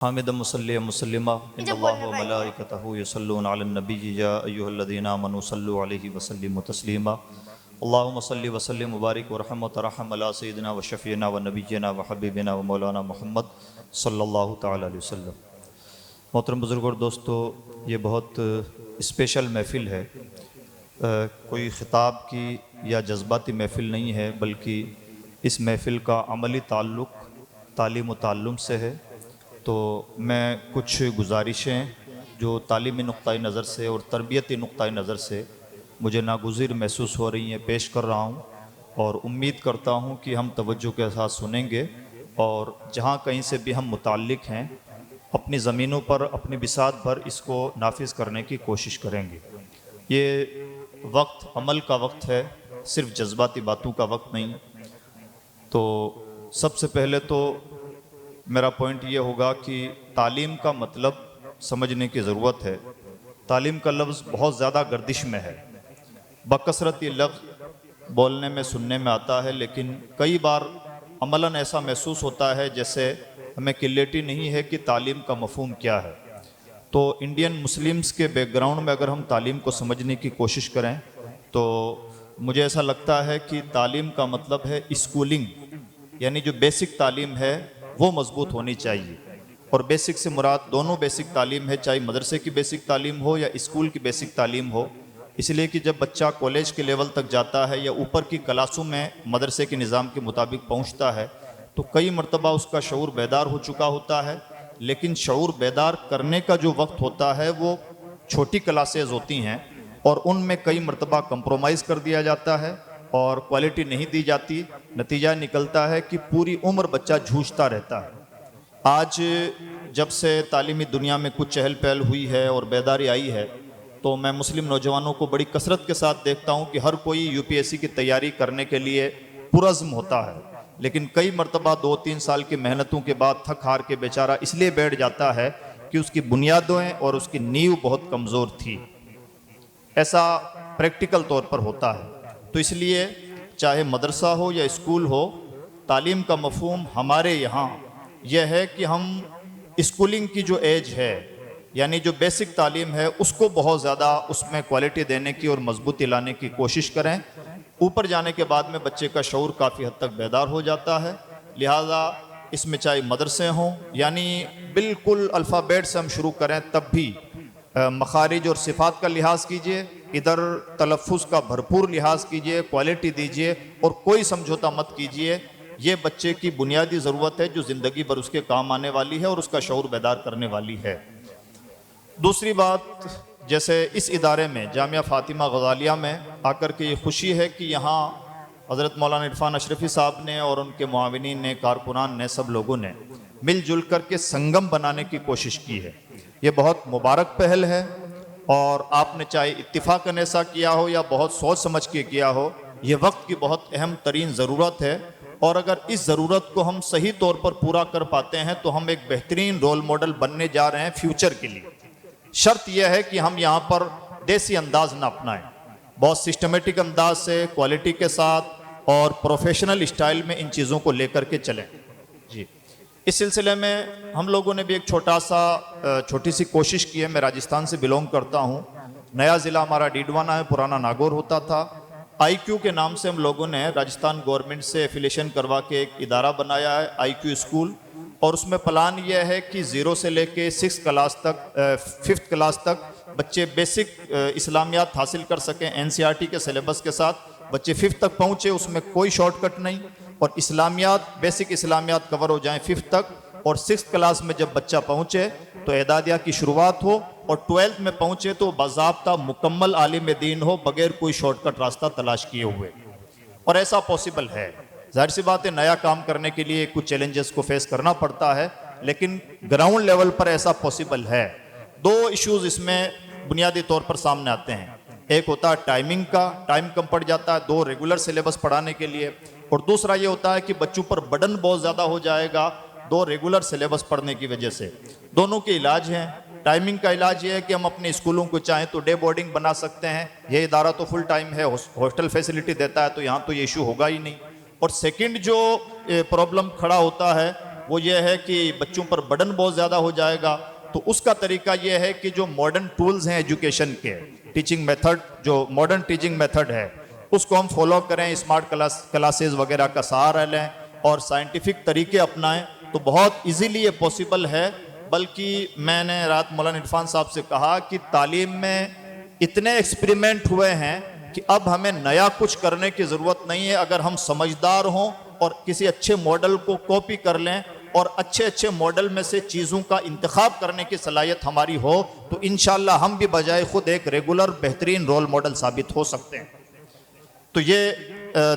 हामिद मुसल्ली मुसल्लिमा इन्नल्लाह व मलाइकतहु यसल्लूना अलन नबी या अय्युहल्लज़ीना आमनू सल्लु अलैहि व सल्लिमु तस्लीमा अल्लाहुम्मा सल्लि व सल्लिम मुबारिक व रहमत व रहम अला सय्यिदिना व शफ़ीना व नबिय्यिना व हबीबिना व मौलाना मुहम्मद सल्लल्लाहु तआला अलैहि वसल्लम। मोहतरम बुज़ुर्ग और दोस्तों, ये बहुत स्पेशल महफ़िल है। कोई ख़िताब की या जज्बाती महफ़िल नहीं है, बल्कि इस महफ़िल का अमली ताल्लुक़ तालीम व ताल्लुम से है। तो मैं कुछ गुजारिशें जो तालीमी नुक्ता नज़र से और तरबियती नुक्ता नज़र से मुझे नागुज़िर महसूस हो रही हैं पेश कर रहा हूँ, और उम्मीद करता हूँ कि हम तवज्जो के साथ सुनेंगे और जहाँ कहीं से भी हम मुताल्लिक़ हैं अपनी ज़मीनों पर अपनी बिसात पर इसको नाफिज करने की कोशिश करेंगे। ये वक्त अमल का वक्त है, सिर्फ़ जज्बाती बातों का वक्त नहीं। तो सबसे पहले तो मेरा पॉइंट ये होगा कि तालीम का मतलब समझने की ज़रूरत है। तालीम का लफ्ज़ बहुत ज़्यादा गर्दिश में है, बकसरत ये लफ्ज़ बोलने में सुनने में आता है, लेकिन कई बार अमलन ऐसा महसूस होता है जैसे हमें क्लियरिटी नहीं है कि तालीम का मफ़हूम क्या है। तो इंडियन मुस्लिम्स के बैकग्राउंड में अगर हम तालीम को समझने की कोशिश करें तो मुझे ऐसा लगता है कि तालीम का मतलब है स्कूलिंग, यानी जो बेसिक तालीम है वो मजबूत होनी चाहिए। और बेसिक से मुराद दोनों बेसिक तालीम है, चाहे मदरसे की बेसिक तालीम हो या स्कूल की बेसिक तालीम हो। इसलिए कि जब बच्चा कॉलेज के लेवल तक जाता है या ऊपर की क्लासों में मदरसे के निज़ाम के मुताबिक पहुंचता है तो कई मरतबा उसका शऊर बेदार हो चुका होता है, लेकिन शऊर बेदार करने का जो वक्त होता है वो छोटी क्लासेज होती हैं और उनमें कई मरतबा कंप्रोमाइज़ कर दिया जाता है और क्वालिटी नहीं दी जाती। नतीजा निकलता है कि पूरी उम्र बच्चा जूझता रहता है। आज जब से तालीमी दुनिया में कुछ चहल पहल हुई है और बेदारी आई है तो मैं मुस्लिम नौजवानों को बड़ी कसरत के साथ देखता हूँ कि हर कोई यूपीएससी की तैयारी करने के लिए पुरज़्म होता है, लेकिन कई मरतबा 2-3 साल की मेहनतों के बाद थक हार के बेचारा इसलिए बैठ जाता है कि उसकी बुनियादें और उसकी नींव बहुत कमज़ोर थी। ऐसा प्रैक्टिकल तौर पर होता है। तो इसलिए चाहे मदरसा हो या स्कूल हो, तालीम का मफ़हूम हमारे यहाँ यह है कि हम स्कूलिंग की जो एज है यानी जो बेसिक तालीम है उसको बहुत ज़्यादा उसमें क्वालिटी देने की और मजबूती लाने की कोशिश करें। ऊपर जाने के बाद में बच्चे का शऊर काफ़ी हद तक बेदार हो जाता है। लिहाजा इसमें चाहे मदरसे हों, यानी बिल्कुल अल्फ़ाबेट से हम शुरू करें तब भी मखारिज और सिफ़ात का लिहाज कीजिए, इधर तलफ़ुज़ का भरपूर लिहाज कीजिए, क्वालिटी दीजिए और कोई समझौता मत कीजिए। ये बच्चे की बुनियादी ज़रूरत है जो ज़िंदगी भर उसके काम आने वाली है और उसका शऊर बेदार करने वाली है। दूसरी बात, जैसे इस इदारे में जामिया फ़ातिमा ग़ज़ालिया में आकर के ये खुशी है कि यहाँ हज़रत मौलाना इरफ़ान अशरफ़ी साहब ने और उनके मुआविनीन ने, कारकुनान ने, सब लोगों ने मिलजुल कर के संगम बनाने की कोशिश की है। ये बहुत मुबारक पहल है और आपने चाहे इत्तिफ़ाक़न ऐसा किया हो या बहुत सोच समझ के किया हो, ये वक्त की बहुत अहम तरीन ज़रूरत है। और अगर इस ज़रूरत को हम सही तौर पर पूरा कर पाते हैं तो हम एक बेहतरीन रोल मॉडल बनने जा रहे हैं फ्यूचर के लिए। शर्त यह है कि हम यहाँ पर देसी अंदाज ना अपनाएं, बहुत सिस्टमेटिक अंदाज से, क्वालिटी के साथ और प्रोफेशनल स्टाइल में इन चीज़ों को लेकर के चलें। जी, इस सिलसिले में हम लोगों ने भी एक छोटी सी कोशिश की है। मैं राजस्थान से बिलोंग करता हूँ। नया ज़िला हमारा डीडवाना है, पुराना नागौर होता था। IQ के नाम से हम लोगों ने राजस्थान गवर्नमेंट से एफिलिएशन करवा के एक इदारा बनाया है, IQ स्कूल, और उसमें प्लान यह है कि 0 से लेके 6 क्लास तक 5th क्लास तक बच्चे बेसिक इस्लामियात हासिल कर सकें। NCERT के सिलेबस के साथ बच्चे 5th तक पहुँचे, उसमें कोई शॉर्टकट नहीं, और इस्लामियात, बेसिक इस्लामियात कवर हो जाएं 5th तक, और 6th क्लास में जब बच्चा पहुँचे तो एदादिया की शुरुआत हो और 12th में पहुँचे तो बाज़ाब्ता मुकम्मल आलिम दीन हो, बगैर कोई शॉर्टकट रास्ता तलाश किए हुए। और ऐसा पॉसिबल है। जाहिर सी बात है, नया काम करने के लिए कुछ चैलेंजेस को फेस करना पड़ता है, लेकिन ग्राउंड लेवल पर ऐसा पॉसिबल है। 2 इश्यूज़ इसमें बुनियादी तौर पर सामने आते हैं। एक होता है टाइमिंग का, टाइम कम पड़ जाता है 2 रेगुलर सिलेबस पढ़ाने के लिए, और दूसरा ये होता है कि बच्चों पर बर्डन बहुत ज़्यादा हो जाएगा 2 रेगुलर सिलेबस पढ़ने की वजह से। दोनों के इलाज हैं। टाइमिंग का इलाज ये है कि हम अपने स्कूलों को चाहें तो डे बोर्डिंग बना सकते हैं। ये इदारा तो फुल टाइम है, हॉस्टल फैसिलिटी देता है, तो यहाँ तो ये इशू होगा ही नहीं। और सेकंड जो प्रॉब्लम खड़ा होता है वो ये है कि बच्चों पर बर्डन बहुत ज़्यादा हो जाएगा। तो उसका तरीका ये है कि जो मॉडर्न टूल्स हैं एजुकेशन के, टीचिंग मेथड, जो मॉडर्न टीचिंग मेथड है उसको हम फॉलो करें, स्मार्ट क्लासेस वगैरह का सहारा लें और साइंटिफिक तरीके अपनाएं, तो बहुत इजीली ये पॉसिबल है। बल्कि मैंने रात मौलाना इरफान साहब से कहा कि तालीम में इतने एक्सपेरिमेंट हुए हैं कि अब हमें नया कुछ करने की ज़रूरत नहीं है। अगर हम समझदार हों और किसी अच्छे मॉडल को कॉपी कर लें और अच्छे अच्छे मॉडल में से चीज़ों का इंतखाब करने की सलाहियत हमारी हो, तो इंशाअल्लाह हम भी बजाय खुद एक रेगुलर बेहतरीन रोल मॉडल साबित हो सकते हैं। तो ये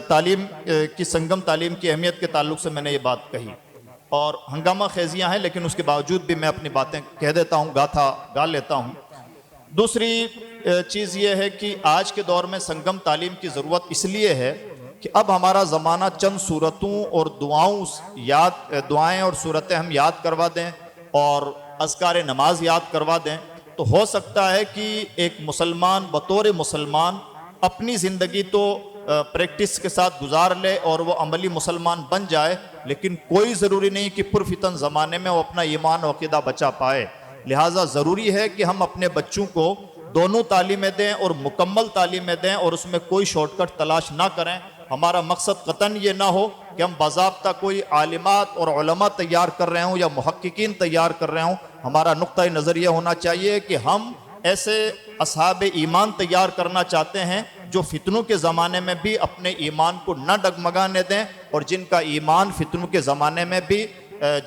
तालीम की संगम तालीम की अहमियत के ताल्लुक से मैंने ये बात कही, और हंगामा खेजियाँ हैं लेकिन उसके बावजूद भी मैं अपनी बातें कह देता हूँ, गा लेता हूँ। दूसरी चीज़ ये है कि आज के दौर में संगम तालीम की ज़रूरत इसलिए है कि अब हमारा ज़माना चंद सूरतों और दुआएं और सूरतें हम याद करवा दें और अज़कार नमाज याद करवा दें, तो हो सकता है कि एक मुसलमान बतौर मुसलमान अपनी ज़िंदगी तो प्रैक्टिस के साथ गुजार ले और वो अमली मुसलमान बन जाए, लेकिन कोई ज़रूरी नहीं कि पुरफितन ज़माने में वो अपना ईमान व अक़ीदा बचा पाए। लिहाजा ज़रूरी है कि हम अपने बच्चों को दोनों तालीमें दें और मुकम्मल तालीमें दें और उसमें कोई शॉर्टकट तलाश ना करें। हमारा मकसद कतन ये ना हो कि हम बाज़ाब्ता कोई आलिमात और उलमा तैयार कर रहे हों या मुहक्किकीन तैयार कर रहे हों। हमारा नुक्ता नज़र यह होना चाहिए कि हम ऐसे असहाब ईमान तैयार करना चाहते हैं जो फितनों के ज़माने में भी अपने ईमान को न डगमगाने दें और जिनका ईमान फितनों के ज़माने में भी,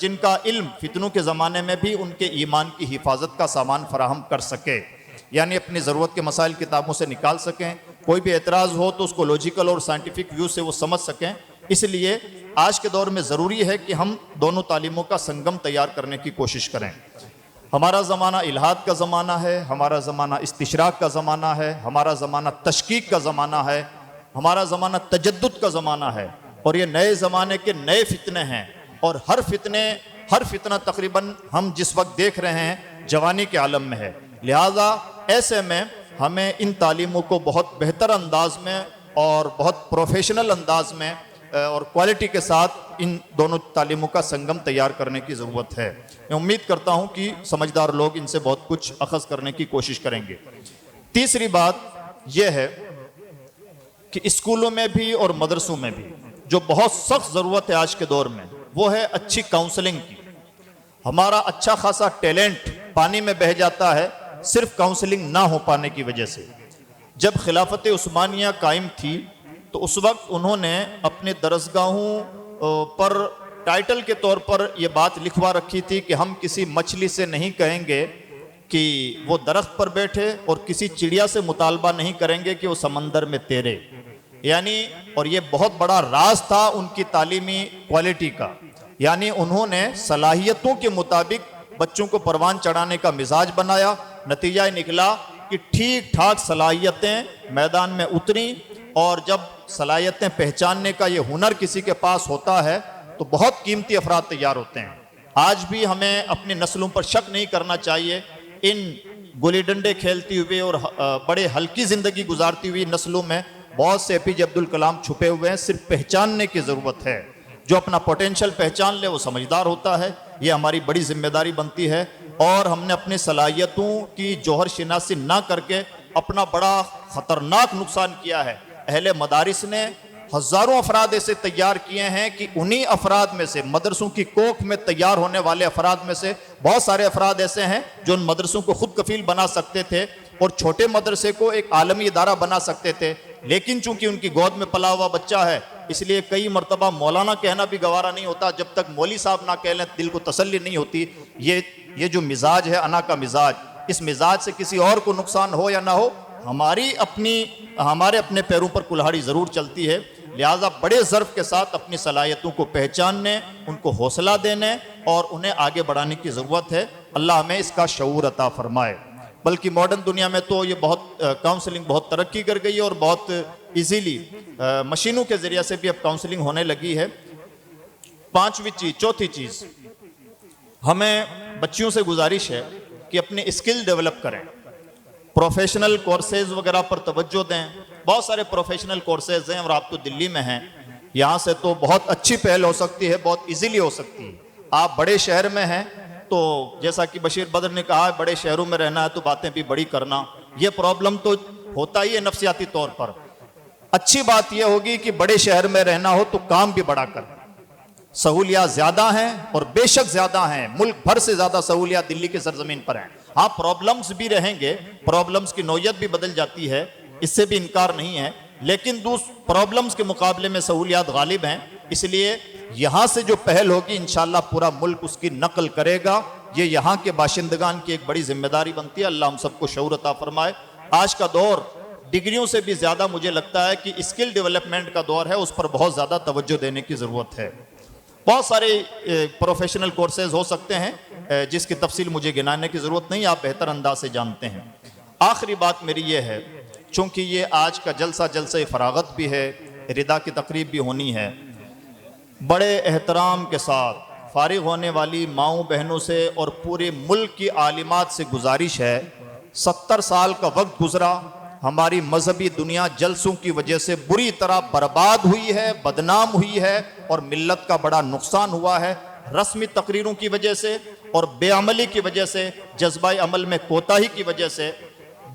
जिनका इल्म फितनों के ज़माने में भी उनके ईमान की हिफाजत का सामान फराहम कर सके, यानी अपनी ज़रूरत के मसाइल किताबों से निकाल सकें। कोई भी एतराज़ हो तो उसको लॉजिकल और साइंटिफिक व्यू से वो समझ सकें। इसलिए आज के दौर में ज़रूरी है कि हम दोनों तालीमों का संगम तैयार करने की कोशिश करें। हमारा ज़माना इल्हाद का ज़माना है, हमारा ज़माना इस्तिशराक का ज़माना है, हमारा ज़माना तशकीक का ज़माना है, हमारा ज़माना तजद्दुद का ज़माना है, और ये नए ज़माने के नए फितने हैं। और हर फितना तकरीबन हम जिस वक्त देख रहे हैं जवानी के आलम में है। लिहाजा ऐसे में हमें इन तालीमों को बहुत बेहतर अंदाज में और बहुत प्रोफेशनल अंदाज में और क्वालिटी के साथ इन दोनों तालीमों का संगम तैयार करने की ज़रूरत है। मैं उम्मीद करता हूँ कि समझदार लोग इनसे बहुत कुछ अखज़ करने की कोशिश करेंगे। तीसरी बात यह है कि स्कूलों में भी और मदरसों में भी जो बहुत सख्त ज़रूरत है आज के दौर में, वो है अच्छी काउंसलिंग की। हमारा अच्छा खासा टैलेंट पानी में बह जाता है सिर्फ काउंसलिंग ना हो पाने की वजह से। जब खिलाफत उस्मानिया कायम थी तो उस वक्त उन्होंने अपने दरसगाहों पर टाइटल के तौर पर यह बात लिखवा रखी थी कि हम किसी मछली से नहीं कहेंगे कि वो दरख्त पर बैठे और किसी चिड़िया से मुतालबा नहीं करेंगे कि वो समंदर में तैरे। यानी, और ये बहुत बड़ा राज था उनकी तालीमी क्वालिटी का, यानी उन्होंने सलाहियतों के मुताबिक बच्चों को परवान चढ़ाने का मिजाज बनाया। नतीजा निकला कि ठीक ठाक सलाहियतें मैदान में उतरी, और जब सलाहियतें पहचानने का ये हुनर किसी के पास होता है तो बहुत कीमती अफराद तैयार होते हैं। आज भी हमें अपनी नस्लों पर शक नहीं करना चाहिए। इन गुली डंडे खेलती हुई और बड़े हल्की ज़िंदगी गुजारती हुई नस्लों में बहुत से APJ अब्दुल कलाम छुपे हुए हैं। सिर्फ पहचानने की ज़रूरत है। जो अपना पोटेंशियल पहचान ले वो समझदार होता है। ये हमारी बड़ी जिम्मेदारी बनती है, और हमने अपनी सलाहियतों की जौहर शिनासी ना करके अपना बड़ा ख़तरनाक नुकसान किया है। अहले मदारिस ने हज़ारों अफराद ऐसे तैयार किए हैं कि उन्हीं अफराद में से, मदरसों की कोख में तैयार होने वाले अफराद में से बहुत सारे अफराद ऐसे हैं जो उन मदरसों को खुद कफील बना सकते थे और छोटे मदरसे को एक आलमी इदारा बना सकते थे। लेकिन चूंकि उनकी गोद में पला हुआ बच्चा है, इसलिए कई मरतबा मौलाना कहना भी गवारा नहीं होता। जब तक मौली साहब ना कह लें दिल को तसल्ली नहीं होती। ये जो मिजाज है, अना का मिजाज, इस मिजाज से किसी और को नुकसान हो या ना हो, हमारे अपने पैरों पर कुल्हाड़ी ज़रूर चलती है। लिहाजा बड़े ज़र्फ़ के साथ अपनी सलाहियतों को पहचानने, उनको हौसला देने और उन्हें आगे बढ़ाने की ज़रूरत है। अल्लाह हमें इसका शऊर अता फरमाए। बल्कि मॉडर्न दुनिया में तो ये बहुत काउंसलिंग बहुत तरक्की कर गई है और बहुत इजीली मशीनों के ज़रिए से भी अब काउंसलिंग होने लगी है। चौथी चीज़, हमें बच्चियों से गुजारिश है कि अपने स्किल डेवलप करें, प्रोफेशनल कोर्सेज वगैरह पर तवज्जो दें। बहुत सारे प्रोफेशनल कोर्सेज हैं और आप तो दिल्ली में हैं, यहाँ से तो बहुत अच्छी पहल हो सकती है, बहुत इजीली हो सकती है। आप बड़े शहर में हैं तो जैसा कि बशीर बदर ने कहा, बड़े शहरों में रहना है तो बातें भी बड़ी करना, ये प्रॉब्लम तो होता ही है नफ्सियाती तौर पर। अच्छी बात यह होगी कि बड़े शहर में रहना हो तो काम भी बड़ा कर, सहूलियात ज्यादा हैं और बेशक ज्यादा हैं, मुल्क भर से ज्यादा सहूलियात दिल्ली की सरजमीन पर हैं। हाँ, प्रॉब्लम्स भी रहेंगे, प्रॉब्लम्स की नौयत भी बदल जाती है, इससे भी इनकार नहीं है, लेकिन प्रॉब्लम्स के मुकाबले में सहूलियात गालिब हैं। इसलिए यहाँ से जो पहल होगी इंशाअल्लाह पूरा मुल्क उसकी नकल करेगा। ये यहाँ के बाशिंदगान की एक बड़ी जिम्मेदारी बनती है। अल्लाह हम सबको शऊर अता फरमाए। आज का दौर डिग्रियों से भी ज़्यादा मुझे लगता है कि स्किल डेवलपमेंट का दौर है, उस पर बहुत ज़्यादा तवज्जो देने की ज़रूरत है। बहुत सारे प्रोफेशनल कोर्सेज हो सकते हैं जिसकी तफसील मुझे गिनाने की ज़रूरत नहीं, आप बेहतर अंदाज से जानते हैं। आखिरी बात मेरी ये है, चूँकि ये आज का जलसा फरागत भी है, रिदा की तकरीब भी होनी है, बड़े एहतराम के साथ फारिग होने वाली माओं बहनों से और पूरे मुल्क की आलिमात से गुजारिश है, 70 साल का वक्त गुजरा, हमारी मजहबी दुनिया जलसों की वजह से बुरी तरह बर्बाद हुई है, बदनाम हुई है और मिल्लत का बड़ा नुकसान हुआ है, रस्मी तकरीरों की वजह से और बेअमली की वजह से, जज्बा अमल में कोताही की वजह से।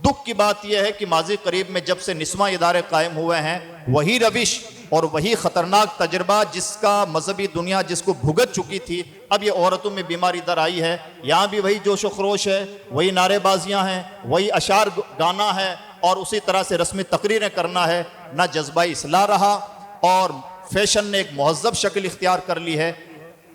दुख की बात यह है कि माजी करीब में जब से निस्वा इदारे कायम हुए हैं, वही रविश और वही ख़तरनाक तजर्बा जिसका मजहबी दुनिया जिसको भुगत चुकी थी, अब ये औरतों में बीमारी इधर आई है। यहाँ भी वही जोश व खरोश है, वही नारेबाजियाँ हैं, वही अशार गाना है और उसी तरह से रस्मी तकरीरें करना है। ना जज्बा इस्लाह रहा और फैशन ने एक महज़्ज़ब शक्ल इख्तियार कर ली है।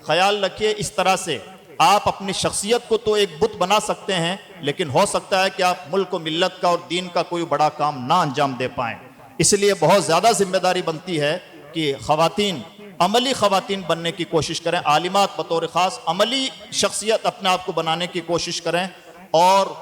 ख्याल रखिए, इस तरह से आप अपनी शख्सियत को तो एक बुत बना सकते हैं, लेकिन हो सकता है कि आप मुल्क व मिल्लत का और दीन का कोई बड़ा काम ना अंजाम दे पाएँ। इसलिए बहुत ज़्यादा जिम्मेदारी बनती है कि ख़वातीन अमली ख़वातीन बनने की कोशिश करें, आलिमात बतौर ख़ास अमली शख्सियत अपने आप को बनाने की कोशिश करें। और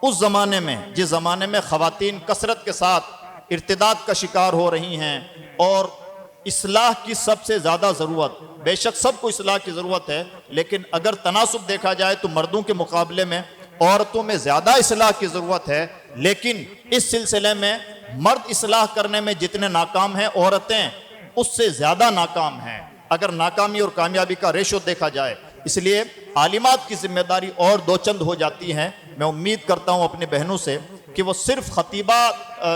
उस ज़माने में जिस ज़माने में ख़वातीन कसरत के साथ इर्तिदाद का शिकार हो रही हैं और इस्लाह की सबसे ज़्यादा ज़रूरत, बेशक सबको इस्लाह की ज़रूरत है, लेकिन अगर तनासुब देखा जाए तो मर्दों के मुकाबले में औरतों में ज़्यादा इस्लाह की ज़रूरत है। लेकिन इस सिलसिले में मर्द इस्लाह करने में जितने नाकाम हैं, औरतें उससे ज़्यादा नाकाम हैं, अगर नाकामी और कामयाबी का रेशो देखा जाए। इसलिए आलिमात की जिम्मेदारी और दो चंद हो जाती हैं। मैं उम्मीद करता हूँ अपनी बहनों से कि वो सिर्फ खतीबा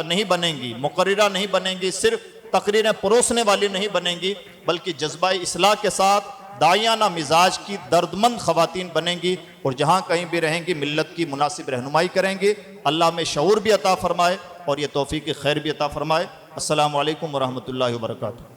नहीं बनेंगी, मुकर्रिरा नहीं बनेंगी, सिर्फ तकरीरें परोसने वाली नहीं बनेंगी, बल्कि जज्बा इस्लाह के साथ दायाना मिजाज की दर्दमंद ख़वातीन बनेंगी और जहाँ कहीं भी रहेंगी मिल्लत की मुनासिब रहनुमाई करेंगी। अल्लाह में शऊर भी अता फ़रमाए और ये तौफ़ीक़ खैर भी अता फ़रमाए। अस्सलामु अलैकुम व रहमतुल्लाहि व बरकातुहू।